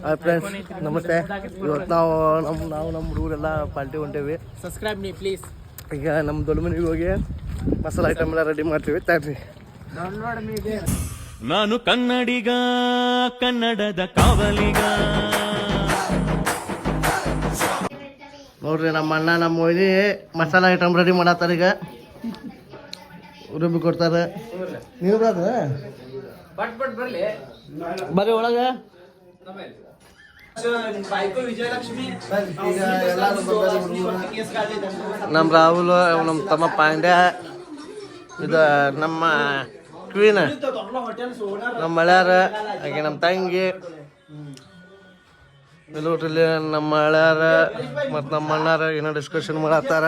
Hi friends, ನಮಸ್ತೆ. ಇವತ್ತು ನಾವು ನಮ್ಮ ಹುಡುಗರೆಲ್ಲ ಪಾರ್ಟಿ ಹೊಂಟೇವಿ. Subscribe me please. ಈಗ ನಮ್ಮ ದೊಡ್ಡ ಮನೆಗೆ ಹೋಗಿ ಮಸಾಲೆ ಐಟಮ್ ಎಲ್ಲ ರೆಡಿ ಮಾಡ್ತೀವಿ. ತರ್ರಿ. ನಾನು ಕನ್ನಡಿಗ, ಕನ್ನಡದ ಕಾವಲಿಗ. ನೋಡ್ರಿ, ನಮ್ಮ ಅಣ್ಣ ನಮ್ಮ ಮೊಯ್ನಿ ಮಸಾಲೆ ಐಟಮ್ ರೆಡಿ ಮಾಡತ್ತಾರ. ಈಗ ರುಬ್ಬಿ ಕೊಡ್ತಾರೆ. ನೀವು ಬರ್ರಿ ಒಳಗೆ. ನಮ್ಮ ರಾಹುಲ್, ನಮ್ಮ ತಮ್ಮ ಪಾಂಡ್ಯ, ಇದು ನಮ್ಮ ಕ್ವೀನ್, ನಮ್ಮ ಮಳ್ಯಾರ, ಹಾಗೆ ನಮ್ಮ ತಂಗಿ, ಇಲ್ಲಿ ನಮ್ಮ ಮಳ್ಯಾರ ಮತ್ತು ನಮ್ಮ ಅಣ್ಣಾರ ಏನೋ ಡಿಸ್ಕಷನ್ ಮಾಡತ್ತಾರ.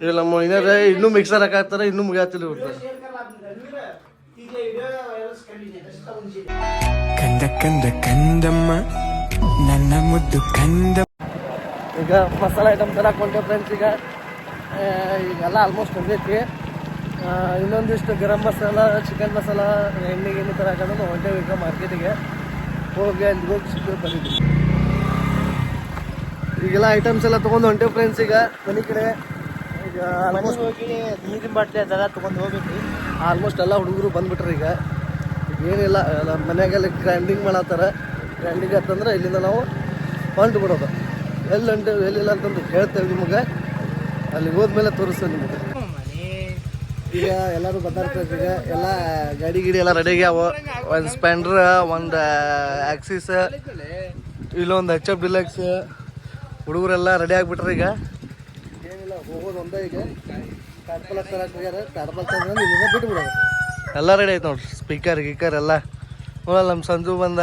ಇಲ್ಲ ನಮ್ಮ ಏನಾರ ಇನ್ನೂ ಮಿಕ್ಸರ್ ಹಾಕಾಕ್ತಾರ, ಇನ್ನೂ ಮುಗಿಯತ್ತಿಲ್ಲ ಇರ್ತಾರೆ. ಕಂದ ಕಂದ ಕಂದಮ್ಮ ನನ್ನ ಮುದ್ದು ಕಂದ. ಈಗ ಮಸಾಲೆ ಐಟಮ್ ತರಕ್ಕೆ ಹೊಂಟೆ ಫ್ರೆಂಡ್ಸ್. ಈಗೆಲ್ಲ ಆಲ್ಮೋಸ್ಟ್ ಬಂದೈತಿ. ಇನ್ನೊಂದಿಷ್ಟು ಗರಂ ಮಸಾಲ, ಚಿಕನ್ ಮಸಾಲ, ಎಣ್ಣೆ ತರಕ್ಕೆ ಹೊಂಟೇವಿ ಈಗ ಮಾರ್ಕೆಟಿಗೆ. ಹೋಗಿ ಅಲ್ಲಿ ಹೋಗಿ ಸಿಕ್ಕಿ ಬಂದಿದ್ದೀವಿ. ಈಗೆಲ್ಲ ಐಟಮ್ಸ್ ಎಲ್ಲ ತೊಗೊಂಡು ಹೊಂಟೇವಿ ಫ್ರೆಂಡ್ಸ್. ಈಗ ಮನೆ ಕಡೆ ಈಗ ಆಲ್ಮೋಸ್ಟ್ ಹೋಗಿ ನೀರಿನ ಬಾಟ್ಲಿ ಅದೆಲ್ಲ ತೊಗೊಂಡು ಹೋಗ್ಬೇಕು. ಆಲ್ಮೋಸ್ಟ್ ಎಲ್ಲ ಹುಡುಗರು ಬಂದುಬಿಟ್ರೆ ಈಗ ಏನಿಲ್ಲ, ನಮ್ಮ ಮನೆಯಾಗೆಲ್ಲ ಗ್ರೈಂಡಿಂಗ್ ಮಾಡತ್ತಾರ. ಗ್ರೈಂಡಿಂಗ್ ಅಂತಂದ್ರೆ ಇಲ್ಲಿಂದ ನಾವು ಹೊಂಟು ಬಿಡೋದು. ಎಲ್ಲಿ ಹೊಂಟೇವಿ ಎಲ್ಲಿಲ್ಲ ಅಂತಂದು ಹೇಳ್ತೇವೆ ನಿಮಗೆ. ಅಲ್ಲಿಗೆ ಹೋದ್ಮೇಲೆ ತೋರಿಸ್ತೇವೆ ನಿಮಗೆ. ಈಗ ಎಲ್ಲರೂ ಬರ್ತಾರೆ. ಈಗ ಎಲ್ಲ ಗಾಡಿ ಎಲ್ಲ ರೆಡಿ ಆಗ್ಯಾವ. ಒಂದು ಸ್ಪೆಂಡ್ರ, ಒಂದು ಆಕ್ಸಿಸ್, ಇಲ್ಲೊಂದು HF ಡಿಲಕ್ಸ್. ಹುಡುಗರೆಲ್ಲ ರೆಡಿ ಆಗಿಬಿಟ್ರೆ ಈಗ ಏನಿಲ್ಲ, ಹೋಗೋದು ಒಂದೇ. ಈಗ ತಾಡ್ಪಲ್ ತರಕ್ಕೆ ತಾಡ್ಪಲ್ ತಂದ್ರೆ ಇಲ್ಲಿಂದ ಬಿಟ್ಟು ಬಿಡೋದು. ಎಲ್ಲ ರೆಡಿ ಆಯ್ತು ನೋಡ್ರಿ. ಸ್ಪೀಕರ್ ಗೀಕರ್ ಎಲ್ಲ ನೋಡಲ್ಲ. ನಮ್ಮ ಸಂಜು ಬಂದ.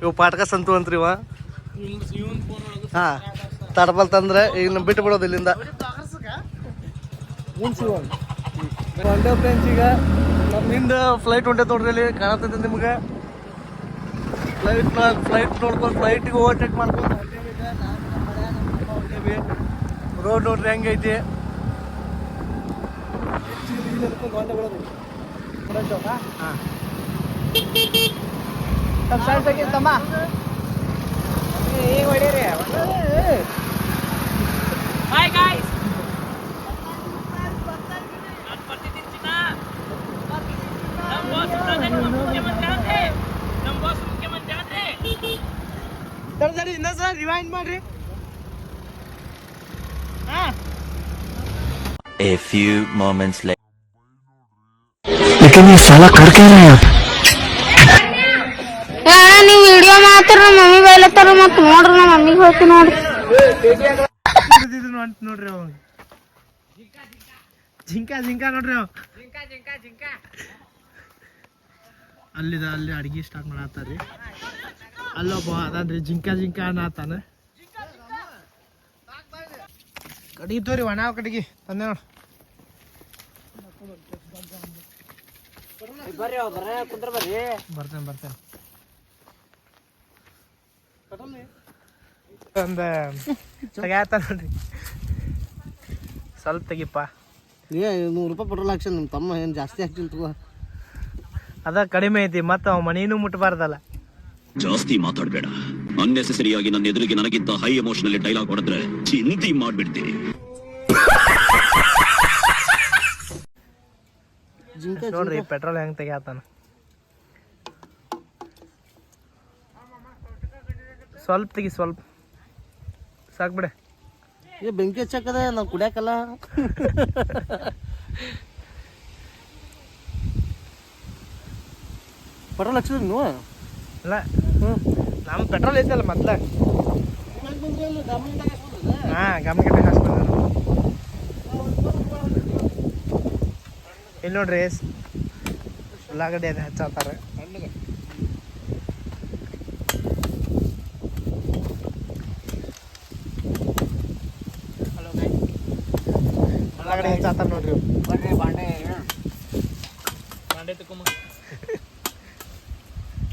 ಇವು ಪಾಟ್ಕ ಸಂತು ಅಂತ್ರಿ ಇವ. ಹಾಂ, ತಾಡ್ಪಲ್ ತಂದ್ರೆ ಈಗ ನಮ್ಮ ಬಿಟ್ಟು ಬಿಡೋದು ಇಲ್ಲಿಂದ. ಒಂದೇ ಫ್ರೆಂಡ್ಸ್, ಈಗ ನಮ್ಮಿಂದ ಫ್ಲೈಟ್ ಹೊಂಟೈತೆ ನೋಡ್ರಿ. ಇಲ್ಲಿ ಕಾಣತೈತೆ ನಿಮ್ಗೆ. ಫ್ಲೈಟ್ ನೋಡ್ಕೊಂಡು ಫ್ಲೈಟಿಗೆ ಓವರ್ಟೇಕ್ ಮಾಡ್ಕೊಂಡು ರೋಡ್ ನೋಡ್ರಿ ಹೆಂಗೈತಿ. Hi guys. ಇನ್ನೊಂದ್ಸಲ ರಿವೈಂಡ್ ಮಾಡ್ರಿ. A few moments later. लेकिन ये साला कर क्या रहा है? ನೀವು ವಿಡಿಯೋ ಮಾಡ್ತಾರ, ಮಮ್ಮಿ ಬೈಲತ್ತಾರ. ಮತ್ ನೋಡ್ರಿ, ನಮ್ಮ ಮಮ್ಮಿಗೆ ಹೋಗ್ತಿ ನೋಡ್ರಿ. ನೋಡ್ರಿ ಅವ ಜಿಂಕ ನೋಡ್ರಿ. ಅವ ಅಲ್ಲಿ ಅಡಿಗೆ ಸ್ಟಾರ್ಟ್ ಮಾಡತ್ತಾರ್ರಿ. ಅಲ್ಲೊಬ್ಬ ಅದನ್ರಿ ಜಿಂಕ ಅನ್ನತಾನ. ಕಡಿಗೆ ತೋರಿ ಒಣ ಕಡಿಗೆ ತಂದೆ ನೋಡ್ರಿ. ಬರ್ತೇನೆ ಒಂದು ತೆಗ್ಯಾತ ನೋಡ್ರಿ. ಸ್ವಲ್ಪ ತೆಗಿಪ್ಪ. ₹100 ಪೆಟ್ರೋಲ್ ಹಾಕ್ಸಿ. ನಿಮ್ಮ ತಮ್ಮ ಏನು ಜಾಸ್ತಿ ಹಾಕ್ತಿಲ್ಲ. ಅದ ಕಡಿಮೆ ಐತಿ. ಮತ್ತೆ ಅವ ಮನೇನು ಮುಟ್ಟಬಾರ್ದಲ್ಲ. ಜಾಸ್ತಿ ಮಾತಾಡಬೇಡ. ಅನ್ನೆಸೆಸರಿಯಾಗಿ ನನ್ನ ಎದುರಿಗೆ ನನಗಿಂತ ಹೈ ಎಮೋಷನಲ್ ಡೈಲಾಗ್ ಹೊಡೆದ್ರೆ ಚಿಂತೆ ಮಾಡ್ಬಿಡ್ತೀನಿ. ನೋಡ್ರಿ ಪೆಟ್ರೋಲ್ ಹೆಂಗ್ ತೆಗ್ಯಾತಾನ. ಸ್ವಲ್ಪ ತೆಗಿ, ಸ್ವಲ್ಪ ಸಾಕ್ ಬಿಡ. ಬೆಂಕಿ ಹಚ್ಚಕ್ಕದ ನಾವು ಕುಡಿಯಾಕಲ್ಲ. ಪೆಟ್ರೋಲ್ ಹಚ್ಚಿದ್ರಿ ನೀವು? ಅಲ್ಲ, ನಮ್ಮ ಪೆಟ್ರೋಲ್ ಐತಲ್ಲ ಮೊದ್ಲ. ಹಾಂ, ಗಮನಕ್ಕೆ ಹಾಸ್ಕೊಂಡ್ರು. ಇಲ್ಲಿ ನೋಡ್ರಿ, ಉಳ್ಳಾಗಡ್ಡಿ ಅದು ಹಚ್ಚಾತಾರೆ. ಉಳ್ಳಾಗಡ್ಡಿ ಹಚ್ಚಾತಾರೆ ನೋಡ್ರಿ. ಬಾಂಡೆ ತಗೊಂಬ.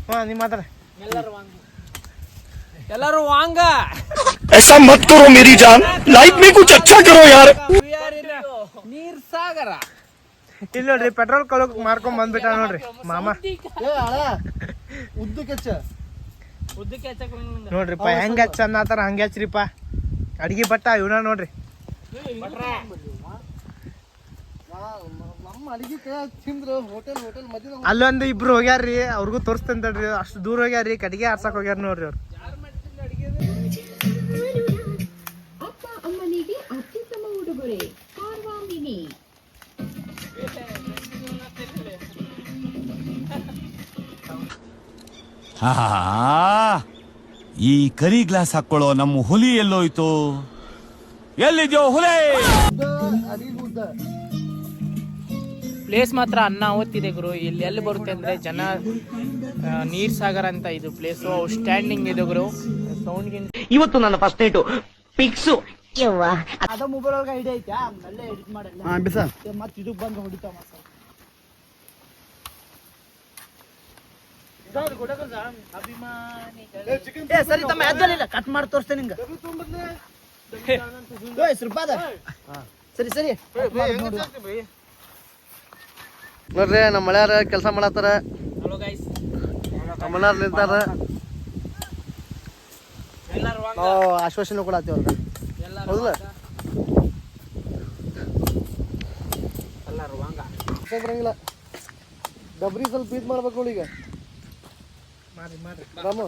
ಹಾಂ, ನಿಮ್ಮ ಮಾತಾಡ. ಎಲ್ಲರೂ ವಾಂಗ. ऐसा मत करो मेरी जान, लाइफ में कुछ अच्छा करो यार. ನೀರ್ ಸಾಗರ. ಇಲ್ಲಿ ನೋಡ್ರಿ ಪೆಟ್ರೋಲ್ ಕಳಕ್ ಮಾರ್ಕೊಂಡ್ ಬಂದ್ಬಿಟ್ಟ ನೋಡ್ರಿ ಮಾಮ. ಏ ಹಳ ಉದ್ದಕ್ಕೆ ಹೆಚ್ಚ ನೋಡ್ರಿಪ್ಪ ಹೆಂಗ ಹಚ್ಚ ಅನ್ನತಾರ ಹಂಗ ಹಚ್ರಿಪ್ಪ. ಅಡ್ಗಿ ಬಟ್ಟ ಇವನ ನೋಡ್ರಿ. ನಮ್ಮ ಅಡಿಗೆ ತಿಂದ್ರು ಹೋಟೆಲ್ ಮಧ್ಯ ಅಲ್ಲೊಂದು ಇಬ್ರು ಹೋಗ್ಯಾರ್ರಿ, ಅವ್ರಿಗೂ ತೋರಿಸ್ತಂತಡ್ರಿ. ಅಷ್ಟು ದೂರ ಹೋಗ್ಯಾರ್ರಿ, ಕಟ್ಟಿಗೆ ಆರ್ಸಕ್ ಹೋಗ್ಯಾರ ನೋಡ್ರಿ ಅವ್ರು. ಅಪ್ಪ ಅಮ್ಮನಿಗೆ ಅತ್ಯುತ್ತಮ ಉಡುಗೊರೆ ಕಾರ್ವಾಮಿನಿ. ಈ ಕರಿ ಗ್ಲಾಸ್ ಹಾಕೊಳ್ಳೋ ನಮ್ಮ ಹುಲಿ ಎಲ್ಲೋಯ್ತು? ಎಲ್ಲಿದ್ಯೋ ಹುಲಿ? ಅಡಿಗೆ ಉದ್ದ ಪ್ಲೇಸ್ ಮಾತ್ರ ಅನ್ನ ಓದ್ತಿದೆ ಗುರು. ಇಲ್ಲಿ ಎಲ್ಲಿ ಬರುತ್ತೆ ಅಂದ್ರೆ ಜನ ನೀರ್ ಸಾಗರ ಅಂತ ಇದು ಪ್ಲೇಸು. ಸ್ಟ್ಯಾಂಡಿಂಗ್ ಇದೆ ಗುರು. ಸೌಂಡ್ ಇವತ್ತು ನನ್ನ ಫಸ್ಟ್ ನೈಟು ಪಿಕ್ಸು. ಅದ ಮೊಬೈಲ್ ಒಳಗೆ ಐಡಿಯಾ ಐತಾ ಅಲ್ಲೇ ಎಡಿಟ್ ಮಾಡಲ್ಲ ಬಿಸ ಮತ್ತೆ ಇದಕ್ಕೆ ಬಂದು ಹೊಡಿತಾವ ಸರಿ ತಮ್ಮ ಎದ್ದಲಿಲ್ಲ ಕಟ್ ಮಾಡಿ ತೋರಿಸ್ತೇನೆ ನಿಂಗೆ. ಸರಿ ಸರಿ ನೋಡ್ರಿ ನಮ್ಮ ಮಳ್ಯಾರ ಕೆಲಸ ಮಾಡತ್ತಾರ. ಹಲೋ ಗೈಸ್, ನಮ್ಮ ಮಳ್ಯಾರ ನಿಂತಾರ. ನಾವು ಆಶ್ವಾಸನೆ ಕೊಡತ್ತೀವಿ ಅವ್ರಿಗೆ, ಹೌದಲ್ಲ? ಬರಂಗಿಲ್ಲ. ಡಬ್ರಿ ಸ್ವಲ್ಪ ಇದು ಮಾಡ್ಬೇಕು ನೋಡಿ. ಈಗ ರಾಮು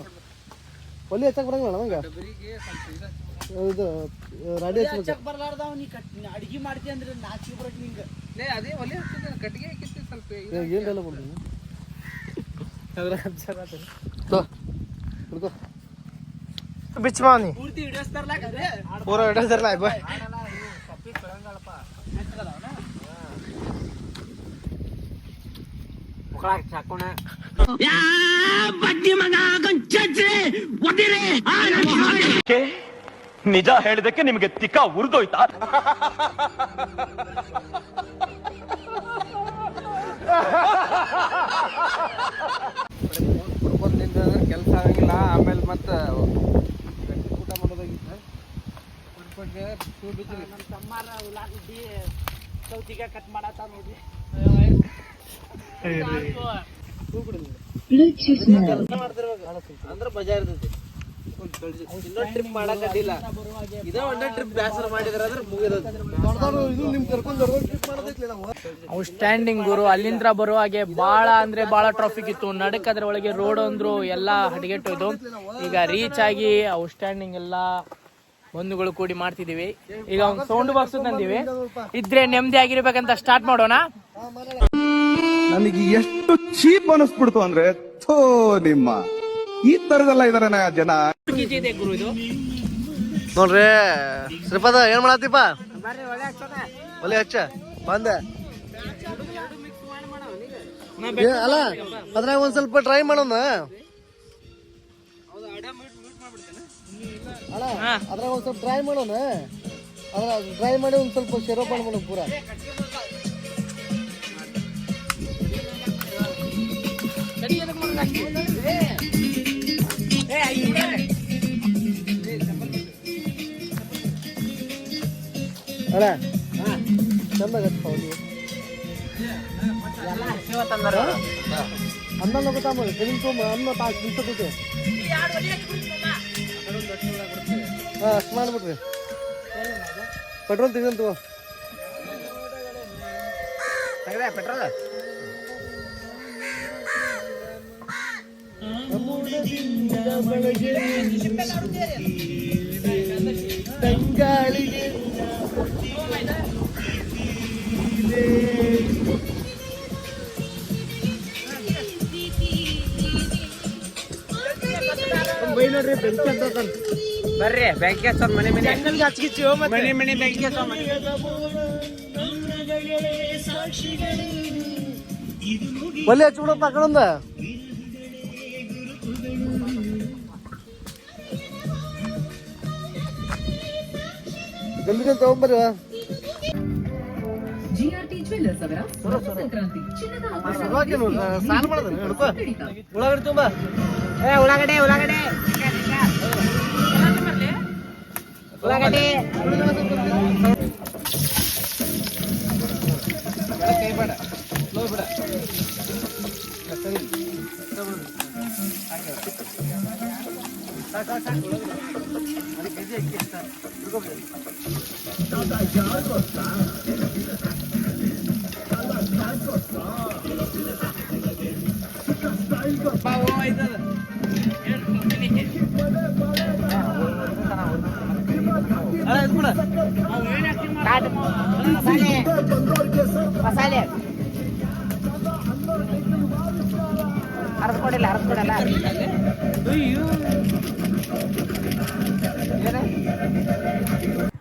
ಒಲಿ ಹಚ್ಚಕ್ ಬರಂಗಿಲ್ಲ ನಂಗೆ. ಇದು ರಾಡಿ ಹಚ್ಬೇಕು. ಬರ್ಲಾರ್ದವ ನೀ ಅಡಿಗೆ ಮಾಡ್ತಿ ಅಂದ್ರೆ ನಾಚಿ ಬರಕ್ ನಿಂಗೆ. ಅದೇ ಒಲೆ ಹಚ್ಚಿದ್ರೆ ಕಟ್ಟಿಗೆ ಹಾಕಿತ್ತು ಸ್ವಲ್ಪ. ಏನೆಲ್ಲ ಕೊಡ್ತೀನಿ ಹುಡ್ಕೋ ಬಿಚ್ಚ ಮಾವನಿ ಪೂರ್ತಿ ಹಿಡಿಸ್ತಾರಲ್ಲ ಪೂರ ಹಿಡಿಸ್ತಾರಲ್ಲ ಬಾ. ನಿಜ ಹೇಳಿದಕ್ಕೆ ನಿಮಗೆ ತಿಕ್ಕ ಉರಿದೋಯ್ತಾ? ಕೆಲಸ ಆಗಂಗಿಲ್ಲ. ಆಮೇಲೆ ಮತ್ತೆ ಊಟ ಮಾಡೋದಾಗಿತ್ತು. ನಮ್ಮ ತಮ್ಮಾರ ಉಳ್ಳಾಗಡ್ಡಿ ಸೌತಿಗೆ ಕಟ್ ಮಾಡತ್ತ ನೋಡ್ರಿ. ಅಂದ್ರೆ ಮಜಾ ಇರ್ತೈತಿ. ಇನ್ನೊಂದು ಟ್ರಿಪ್ ಮಾಡಕ್ಕಾಗಿಲ್ಲ. ಇದೇ ಒಂದೇ ಟ್ರಿಪ್ ಬ್ಯಾಸರ ಮಾಡಿದ್ರೆ ಅಂದ್ರೆ ಮುಗಿದೈತಿ. ಇದು ನಿಮ್ ಕರ್ಕೊಂಡು ಟ್ರಿಪ್ ಮಾಡೋದೈತಿ ನಾವು. ಅವು ಸ್ಟ್ಯಾಂಡಿಂಗ್ ಗುರು. ಅಲ್ಲಿಂದ ಬರುವಾಗೆ ಬಾಳ ಅಂದ್ರೆ ಬಾಳ ಟ್ರಾಫಿಕ್ ಇತ್ತು. ನಡಕ್ ಅದ್ರ ಒಳಗೆ ರೋಡ್ ಅಂದ್ರು ಎಲ್ಲಾ ಹಡಗೆಟ್ಟೋಯ್ತು. ಈಗ ರೀಚ್ ಆಗಿ ಅವು ಸ್ಟ್ಯಾಂಡಿಂಗ್ ಎಲ್ಲಾ ಬಂಧುಗಳು ಕೂಡಿ ಮಾಡ್ತಿದೀವಿ. ಈಗ ಒಂದು ಸೌಂಡ್ ಬಾಕ್ಸ್ ತಂದಿವಿ. ಇದ್ರೆ ನೆಮ್ಮದಿ ಆಗಿರ್ಬೇಕಂತ ಸ್ಟಾರ್ಟ್ ಮಾಡೋಣ. ನನಗೆ ಎಷ್ಟು ಚೀಪ್ ಅನಿಸ್ಬಿಡ್ತು ಅಂದ್ರೆ ಥೋ ನಿಮ್ಮ ಈ ತರದೆಲ್ಲ ಇದಾರೆ ಜನ. ಗುರು ಇದು ನೋಡ್ರಿ ಶ್ರೀಪಾದ ಏನ್ ಮಾಡತ್ತೀಪ? ಒಲೆ ಹಚ್ಚ ಬಂದೆ. ಅಲ್ಲ ಅದ್ರಾಗ ಒಂದ್ ಸ್ವಲ್ಪ ಟ್ರೈ ಮಾಡೋಣ. ಅಲ್ಲ ಅದ್ರಾಗ ಒಂದ್ ಸ್ವಲ್ಪ ಟ್ರೈ ಮಾಡೋಣ. ಅದ್ರ ಟ್ರೈ ಮಾಡಿ ಒಂದ್ ಸ್ವಲ್ಪ ಶೇರೋಪ್ ಮಾಡೋಣ ಪೂರ. ಅಲ್ಲ ಚಂದಾಗತ್ತ ಅನ್ನ ಗೊತ್ತಾ ಅನ್ನ ಪಾಸ್ ನಿಲ್ಸಕ್ಕೆ. ಹಾ ಅಷ್ಟು ಮಾಡ್ಬಿಟ್ರಿ. ಪೆಟ್ರೋಲ್ ತೆಗೆದಂತು ಪೆಟ್ರೋಲ್ ತಂಗಾಳಿಗೆ ಬೈ ನೋಡ್ರಿ ಬೆಂಕಿ ಹತ್ತ ಬರ್ರಿ ಬೆಂಕಿ ಹಚ್ಚೋದ್ ಮನೆ ಮನೆ ಮನೆ ಮನೆ ಬೆಂಕಿ ಹಚ್ಚೋದ್ ಮನೆ. ಒಲೆ ಹಚ್ಬಿಡಪ್ಪ ಆ ಕಡೆಂದ. ಜಲ್ದಿ ಜಲ್ದಿ ತಗೊಂಬರ್ರಿ. ಸಾಲ ಮಾಡೋದ ಉಳ್ಳಾಗಡ್ಡಿ ತುಂಬ ಉಳ್ಳಾಗಡ್ಡೆ ಉಳ್ಳಾಗಡ್ಡೆ ಉಳ್ಳಾಗಡ್ಡೆ ಕೈ ಬೇಡ ಸ್ಲೋ ಬಿಡ ಸರಿ ಮಸಾಲೆ ಅರ್ದ್ಕೊಡಿಲ್ಲ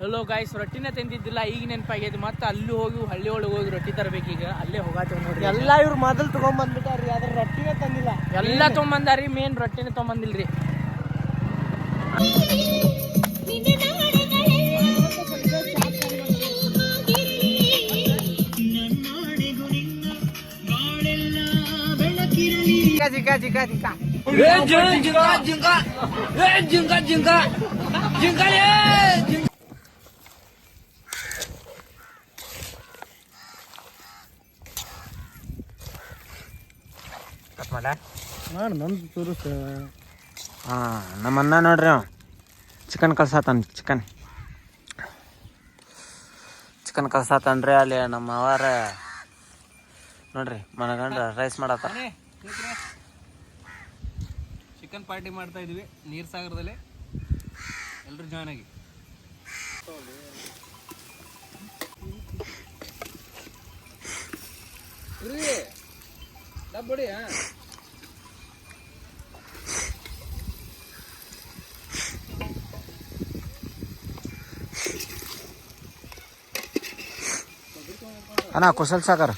ಹಲೋ ಗಾಯ್ಸ್, ರೊಟ್ಟಿನ ತಿಂದಿದ್ದಿಲ್ಲ, ಈಗ ನೆನಪಾಗೈತಿ. ಮತ್ತೆ ಅಲ್ಲಿ ಹೋಗಿ ಹಳ್ಳಿ ಒಳಗೆ ಹೋಗಿ ರೊಟ್ಟಿ ತರಬೇಕೀಗ. ಅಲ್ಲೇ ಹೋಗಾತೇವ್ ನೋಡ್ರಿ. ಎಲ್ಲ ಇವ್ರು ಮೊದಲು ತಗೊಂಡ್ಬಂದ್ಬಿಟ್ಟಾರ್ರಿ, ಅದ್ರ ರೊಟ್ಟಿನೇ ತಂದಿಲ್ಲ. ಎಲ್ಲ ತೊಗೊಂಬಂದಾರಿ, ಮೇನ್ ರೊಟ್ಟಿನ ತೊಗೊಂಬಂದಿಲ್ರಿ. ಮಾಡಿ ನಂದು ತೋರಿಸ. ನಮ್ಮ ಅಣ್ಣ ನೋಡ್ರಿ ಅವ ಚಿಕನ್ ಕಳ್ಸಾತಾನ. ಚಿಕನ್ ಕಳ್ಸಾತಾನ್ರಿ. ಅಲ್ಲಿ ನಮ್ಮ ಅವರ ನೋಡ್ರಿ ಮನಗಂಡ ರೈಸ್ ಮಾಡತ್ತ. ಚಿಕನ್ ಪಾರ್ಟಿ ಮಾಡ್ತಾ ಇದೀವಿ ನೀರ್ ಸಾಗರದಲ್ಲಿ, ಎಲ್ರು ಜಾಯ್ನ್ ಆಗಿ. ಡಬ್ಬಡಿ ಅಣ್ಣ Kushal Sagar.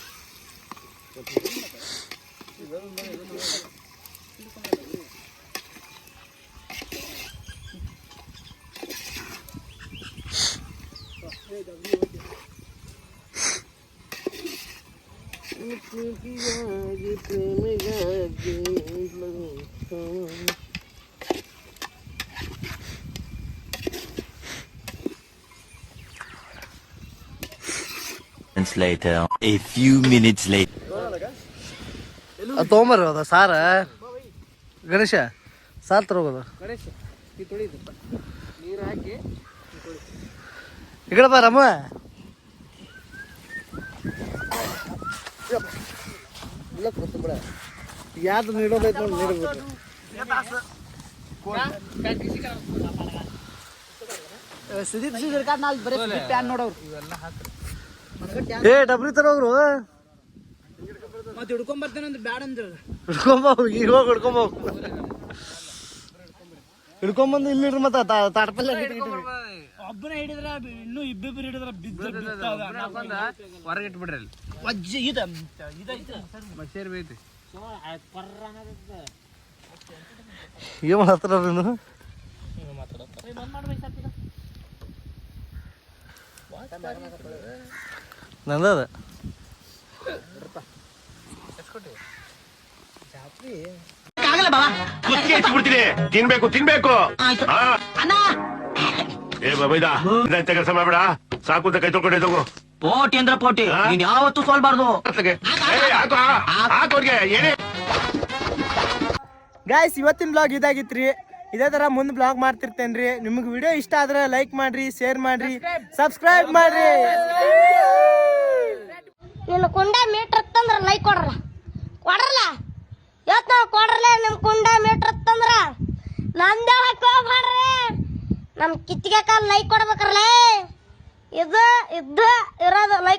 Later, a few minutes later. ಅದು ತೊಗೊಂಬರ್ರಿ ಅದ ಸಾರ. ಗಣೇಶ ಸಾರ್ ತರೋಗೋದು. ಗಣೇಶ ಈ ತೊಳಿದು ನೀರು ಹಾಕಿ ಈ ಕಡೆ ಬಾ ರಮ್ಮ. ಯಾವ್ದು ನೀಡೋದೈತೆ ನೋಡಿ ನೀಡಬೇಕು. ಏ ಡಬ್ರಿ ತರೋಗ್ರು ಮತ್ತೆ ಹಿಡ್ಕೊಂಬರ್ತೇನೆ ಬ್ಯಾಡ ಅಂದ್ರ ಹಿಡ್ಕೊಂಬ. ಈಗ ಹೋಗಿ ಹಿಡ್ಕೊಂಬಂದು ಇಲ್ಲಿ ಮತ್ತೆ ತಾಡ್ಪಲ್ಲ ಒಬ್ಬನೇ ಹಿಡಿದ್ರ ಇನ್ನೂ ಇಬ್ಬಿಬ್ರು ಹಿಡಿದ್ರ ಹೊರಗೆ ಇಟ್ಬಿಡ್ರಿ ಅಲ್ಲಿ ವಜ್ಜಿ ಮಸೇರ್ ಬೈತಿ. ಏನ್ ಮಾಡತ್ತಾರ ನೀನು? ನಂದದ ತಿನ್ಬೇಕು ಏ ಬೈದಾ ಕೆಲಸ ಮಾಡ್ಬೇಡ, ಸಾಕು ಅಂತ ಕೈ ತೊಳ್ಕೊಂಡೆ ತಗೋ. ಪೋಟಿ ಅಂದ್ರ ಪೋಟಿ, ನೀನ್ ಯಾವತ್ತೂ ಸೋಲ್ಬಾರ್ದು. ಗಾಯ್ಸ್, ಇವತ್ತಿನ ಬ್ಲಾಗ್ ಇದಾಗಿತ್ರಿ. ಇದೇ ತರ ಮುಂದ್ ಬ್ಲಾಗ್ ಮಾಡ್ತಿರ್ತೇನ್ರಿ. ನಿಮ್ಗೆ ವಿಡಿಯೋ ಇಷ್ಟ ಆದ್ರೆ ಲೈಕ್ ಮಾಡ್ರಿ, ಶೇರ್ ಮಾಡ್ರಿ, ಸಬ್ಸ್ಕ್ರೈಬ್ ಮಾಡ್ರಿ. ನಿನ್ನ ಕುಂಡ ಮೀಟರ್ ತಂದ್ರ ಲೈಕ್ ಕೊಡ್ರಲ್ಲ ಇವತ್ತು ನಾವು ಕೊಡ್ರಲ್ಲ. ನಿಮ್ ಕುಂಡ ಮೀಟರ್ ತಂದ್ರ ನಂದೇ ಹಾಕೋಬ್ರಿ. ನಮ್ ಕಿತ್ತಿಗೆ ಕಾಲ್ ಲೈಕ್ ಕೊಡ್ಬೇಕ್ರಲ್ಲ. ಇದು ಇರೋದು ಲೈಕ್